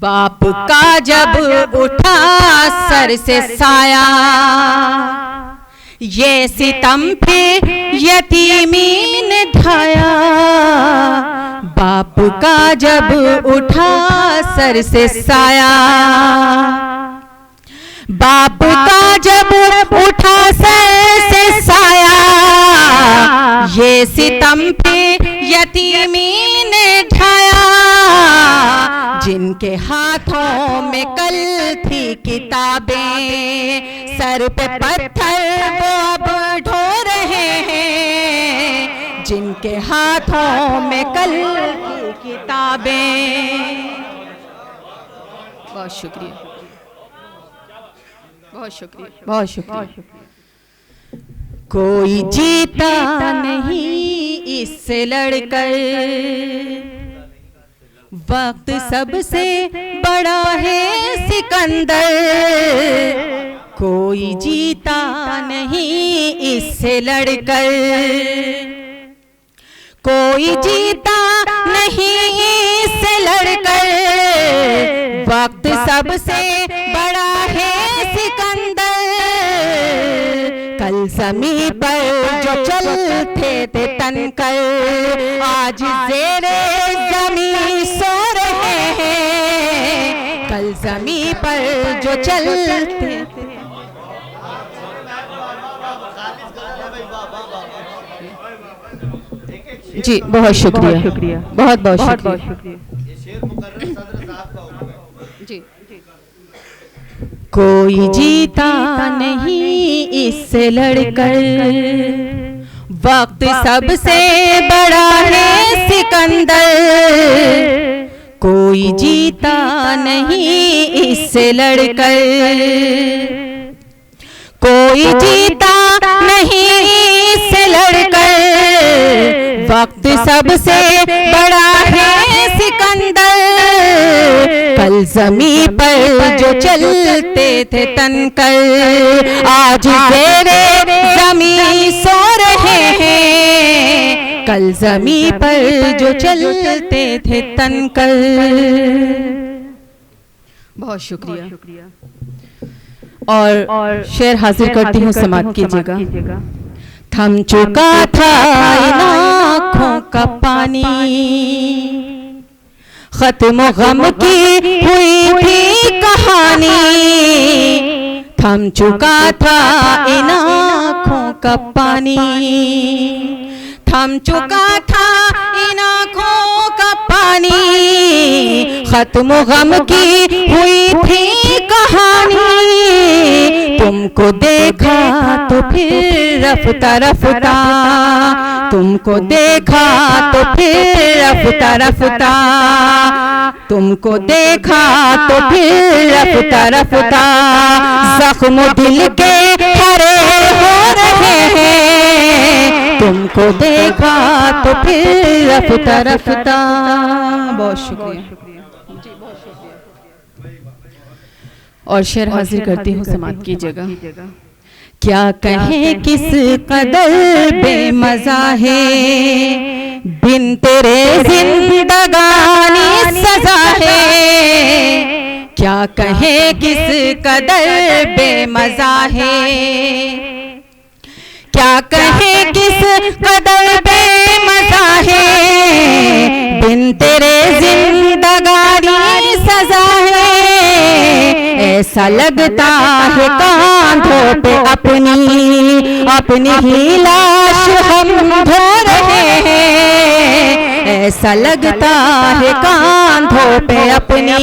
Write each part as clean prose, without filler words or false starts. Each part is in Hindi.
बाप का जब उठा सर से साया, ये सितम फिर यतीमी ने ढाया। बाप का जब उठा सर से साया, बाप का जब उठा सर से साया, ये सितम फिर यतीमी ने ढाया। जिनके हाथों में कल थी किताबें, सर पे पत्थर वो अब ढो रहे हैं। जिनके हाथों में कल थी किताबें। बहुत शुक्रिया, बहुत शुक्रिया, बहुत शुक्रिया। कोई जीता नहीं इससे लड़कर, वक्त सबसे बड़ा है सिकंदर। कोई जीता नहीं इससे लड़कर, कोई जीता नहीं इससे लड़कर। वक्त सबसे बड़ा है सिकंदर। कल ज़मीं पर जो चलते थे तनकर, आज ज़ेरे ज़मीं सो रहे हैं। कल ज़मीं पर जो चलते थे। जी बहुत शुक्रिया, बहुत बहुत शुक्रिया। जी कोई जीता नहीं इससे लड़कर, वक्त सबसे बड़ा है सिकंदर। कोई जीता नहीं इससे लड़कर, कोई जीता नहीं इससे लड़कर। वक्त सबसे बड़ा है सिकंदर। कल ज़मीं पर जो चलते थे तनकर, आज ज़ेरे ज़मीं सो रहे हैं। कल ज़मीं पर जो चलते थे तनकर। बहुत शुक्रिया। और शेर हाजिर करती हूँ, समाप्त कीजिएगा। थम चुका था इन आँखों का पानी, खत्म गम की हुई थी कहानी। थम चुका था इन आँखों का पानी, थम चुका था इन आँखों का पानी। खत्म गम की हुई थी कहानी। तुमको देखा तो फिर रफ्ता रफ्ता, तुमको देखा तो फिर रफ्ता रफ्ता, तुमको देखा तो फिर रफ्ता रफ्ता। जख्म दिल के हरे हो रहे हैं। तुमको देखा तो फिर रफ्ता रफ्ता। बहुत शुक्रिया। और शेर हाजिर करती हूँ, समाप्त कीजिएगा। क्या कहें किस कदर बेमज़ा है, बिन तेरे जिंदगानी सजा है। क्या कहें किस कदर बेमज़ा है, क्या कहें किस कदर बेमज़ा है। बिन तेरे जिंदगानी सजा है। ऐसा लगता है कांधों पे अपनी ही लाश हम ढो रहे हैं। ऐसा लगता है कांधों पे अपनी।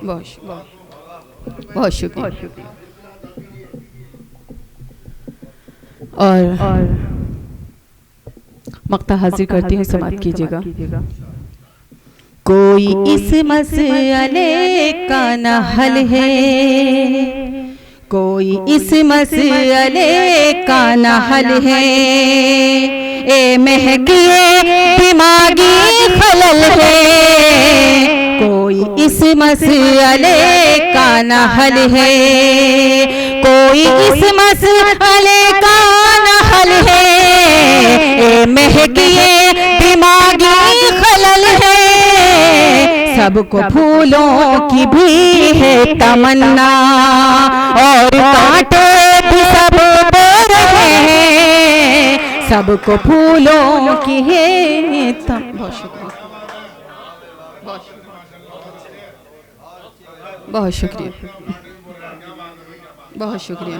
बहुत शुक्रिया। और मक्ता हाजिर करती हूँ, समाप्त कीजिएगा। कोई इस मसले का न हल है, कोई इस मसले का न हल है। ए महकिए दिमागी खलल है, कोई इस मसले का न हल है। कोई इस मसले का न हल है। ए महकिए दिमागी खलल है। सबको फूलों की भी है तमन्ना, और कांटे भी सब बो रहे हैं, सबको फूलों की है बहुत शुक्रिया, बहुत शुक्रिया, बहुत शुक्रिया।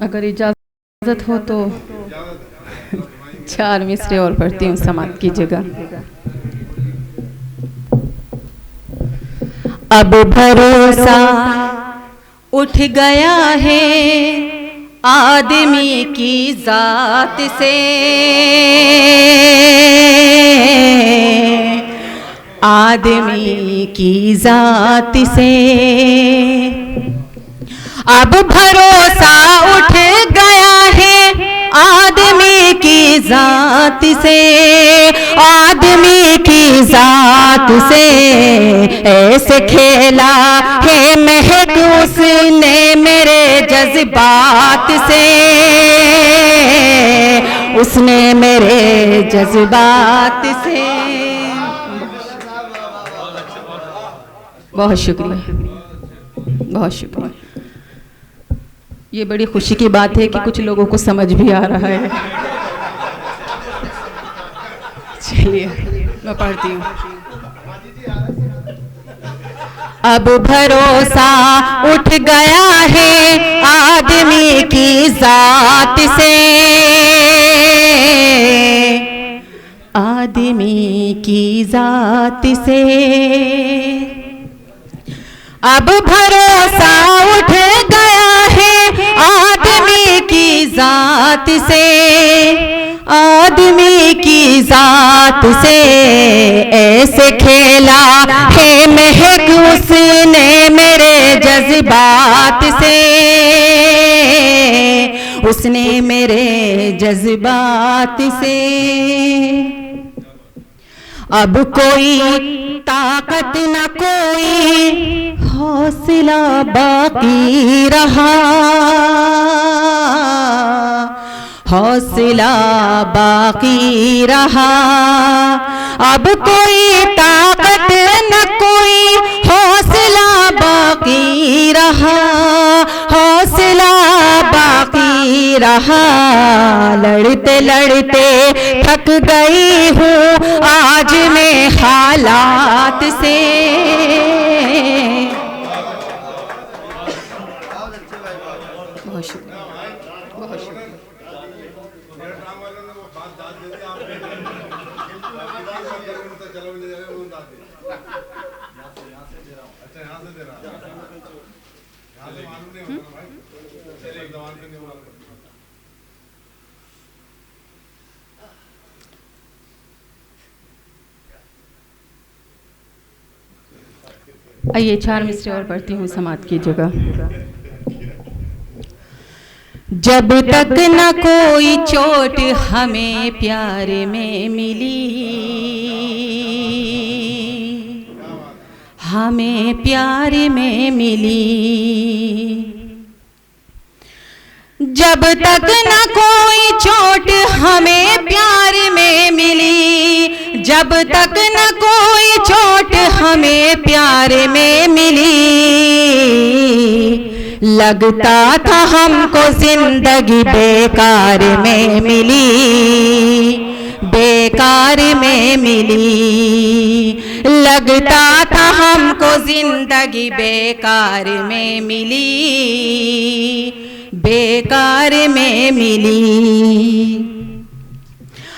अगर इजाज़त हो तो 4 मिसरे और पढ़ती हूँ समात की जगह। अब भरोसा उठ गया है आदमी की जात से, आदमी की जात से। अब भरोसा उठ गया है आदमी की जात से, आदमी की जात से। ऐसे खेला है महक उसने मेरे जज्बात से, उसने मेरे जज्बात से। बहुत शुक्रिया, बहुत शुक्रिया। ये बड़ी खुशी की बात है कि कुछ लोगों को समझ भी आ रहा है। चलिए मैं पढ़ती हूँ। अब भरोसा उठ गया है आदमी की जात से, आदमी की जात से। अब भरोसा उठ गया है आदमी की जात से, आदमी की जात से। ऐसे खेला है महक उसने मेरे जज्बात से, उसने मेरे जज्बात से। अब कोई ताकत न कोई हौसला बाकी रहा, हौसला बाकी रहा। अब कोई ताकत न कोई हौसला बाकी रहा, हौसला बाकी रहा। लड़ते लड़ते थक गई हूँ आज मैं हालात से। बहुत शुक्रिया, बहुत शुक्रिया। आइए 4 मिसरे और पढ़ती हूँ समात की जगह। जब तक न कोई चोट हमें प्यार में मिली, हमें प्यार में मिली। जब तक न कोई चोट हमें प्यार में मिली, जब तक न कोई चोट हमें प्यार में मिली। लगता था हमको जिंदगी बेकार में मिली, बेकार में मिली। लगता था हमको जिंदगी बेकार में मिली, बेकार में मिली।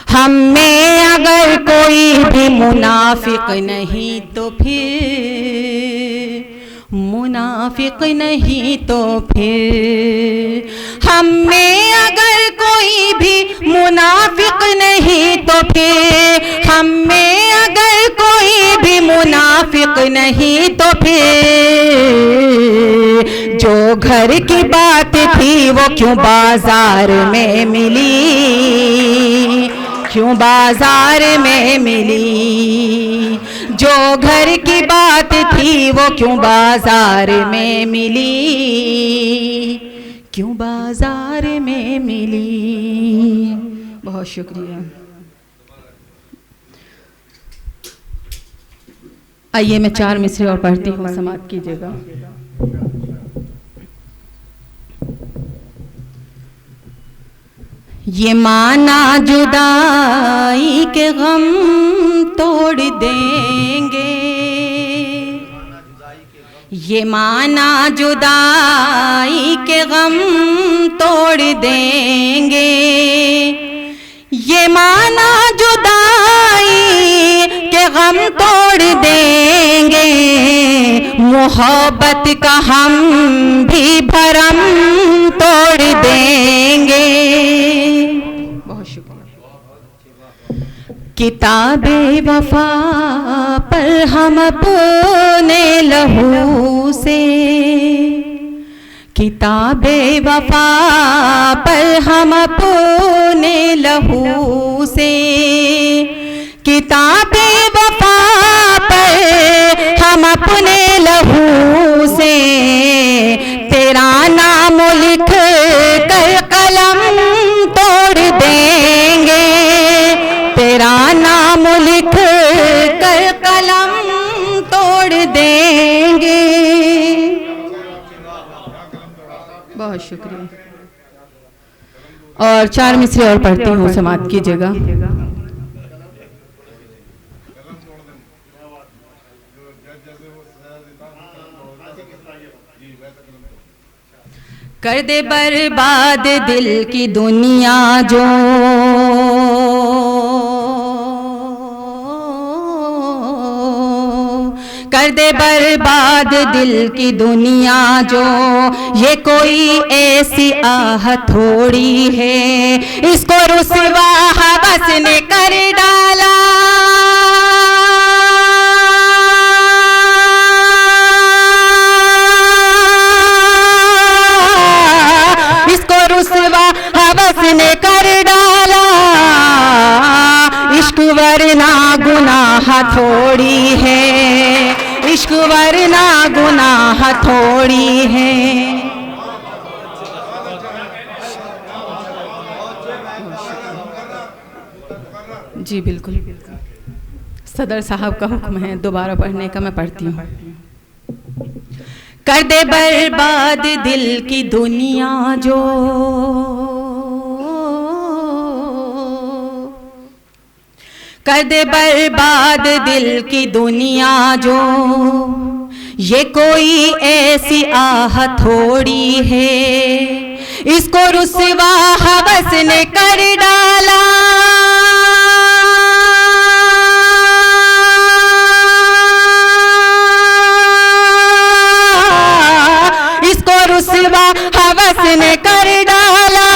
हम में अगर कोई भी मुनाफिक नहीं तो फिर, मुनाफिक नहीं तो फिर। हम में अगर कोई भी मुनाफिक नहीं तो फिर, हम में अगर कोई भी मुनाफिक नहीं तो फिर। जो घर की बात थी वो क्यों बाजार में मिली, क्यों बाजार में मिली। जो घर की बात थी वो क्यों बाजार में मिली, क्यों बाजार में मिली। बहुत शुक्रिया। आइए मैं 4 मिसरे और पढ़ती हूँ, समाप्त कीजिएगा। ये माना जुदाई के गम तोड़ देंगे, ये माना जुदाई के गम तोड़ देंगे, ये माना जुदाई के गम तोड़ देंगे, मोहब्बत का हम भी भरम तोड़ देंगे। बहुत शुक्रिया। किताबे वफा पर हम अपने लहू से, किताबे वफा पर हम अपने लहू से, किताबे वफा पर हम अपने लहू से, तेरा नाम लिख कर कलम तोड़ देंगे, तेरा नाम लिख कर कलम तोड़ देंगे। बहुत शुक्रिया। और 4 मिसरे और पढ़ती हूँ, समाप्त कीजिएगा। कर दे बर्बाद दिल की दुनिया जो, कर दे बर्बाद दिल की दुनिया जो, ये कोई ऐसी आह थोड़ी है, इसको रुसवा हवस ने कर डाला, इसको रुसवा हवस ने कर डाला, इश्क वरना गुनाह थोड़ी है, इश्क वरना गुनाह थोड़ी है। जी बिल्कुल, सदर साहब का हुक्म है दोबारा पढ़ने का, मैं पढ़ती हूँ। कर दे बर्बाद दिल की दुनिया जो, कर दे बर्बाद दिल की दुनिया जो, ये कोई ऐसी आह थोड़ी है, इसको रुसवा हवस ने कर डाला, इसको रुसवा हवस ने कर डाला,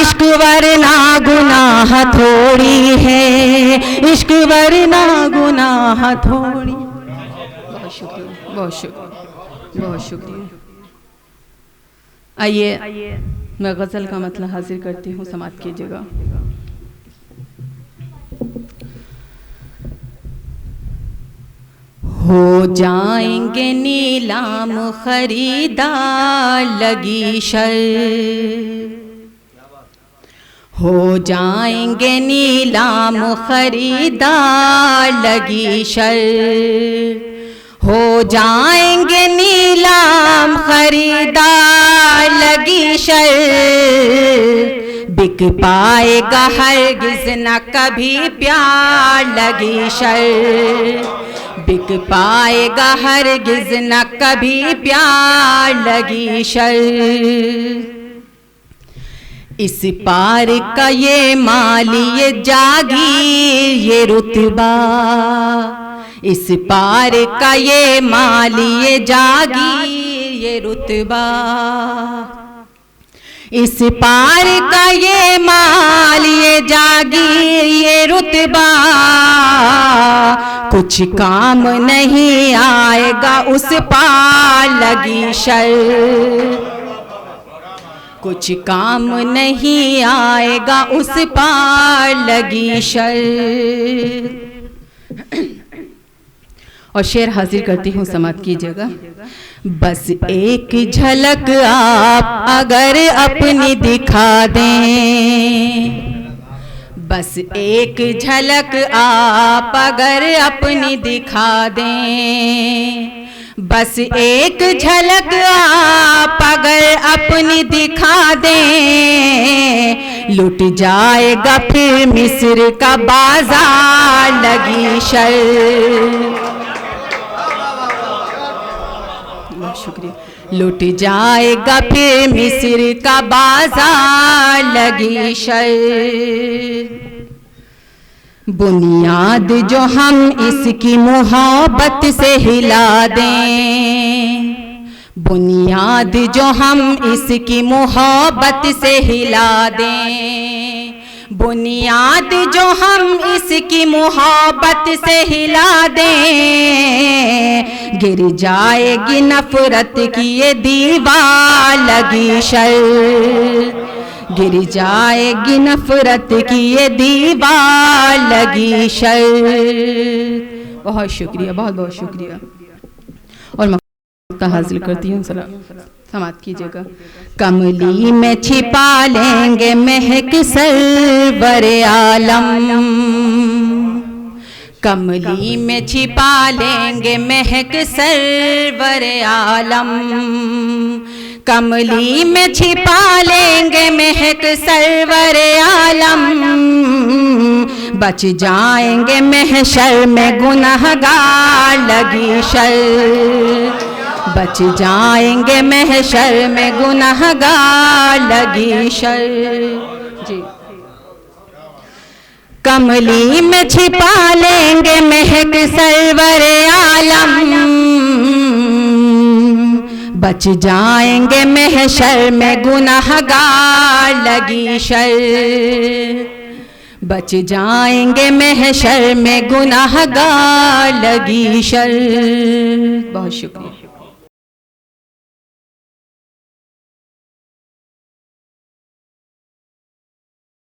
इश्क वरना गुनाह थोड़ी है, इश्क वरना गुनाह थोड़ी। बहुत शुक्रिया, बहुत शुक्रिया, बहुत शुक्रिया। आइए मैं गज़ल का मतलब हाजिर करती हूँ, समाप्त कीजिएगा। हो जाएंगे नीलाम खरीदार लगी शर, हो जाएंगे नीलाम खरीदार लगी शर, हो जाएंगे नीलाम खरीदार लगी शर, बिक पाएगा हरगिज़ न कभी प्यार लगी शर, बिक पाएगा हरगिज़ न कभी प्यार लगी शर। इस पार का ये माली ये जागीर ये रुतबा, इस पार का ये माली ये जागीर ये रुतबा, इस पार का ये माल ये जागीर ये रुतबा, कुछ काम नहीं आएगा उस पार लगी शर, कुछ काम नहीं आएगा उस पार लगी शर। और शेर हाजिर करती हूँ, समाप्त कीजिएगा। बस एक झलक आप अगर अपनी दिखा दें, बस एक झलक आप अगर अपनी दिखा दें, बस एक झलक आप अगर अपनी दिखा दें, लुट जाएगा फिर मिस्र का बाजार लगी शर। शुक्रिया। लुट जाएगा फिर मिस्र का बाजार लगी शर। बुनियाद जो हम इसकी मोहब्बत से हिला दें, बुनियाद जो हम इसकी मोहब्बत से हिला दें, बुनियाद जो हम इसकी मोहब्बत से हिला दें, गिर जाएगी नफरत की ये दीवार लगी शर, गिर जाएगी नफरत की ये दीवार लगी शर। बहुत शुक्रिया, बहुत बहुत शुक्रिया। और मक्ता हासिल करती हूँ, समाप्त कीजिएगा। कमली में छिपा लेंगे महक सरवर आलम, कमली में छिपा लेंगे महक सरवर आलम, कमली में छिपा लेंगे महक सरवर आलम, बच जाएंगे महशर में गुनहगार लगी शर, बच जाएंगे महशर में गुनहगार लगी शर। जी, कमली में छिपा लेंगे महक सरवर आलम, बच जाएंगे महशर में गुनहगार लगी शर, बच जाएंगे महशर में गुनहगार लगी शर। बहुत शुक्रिया।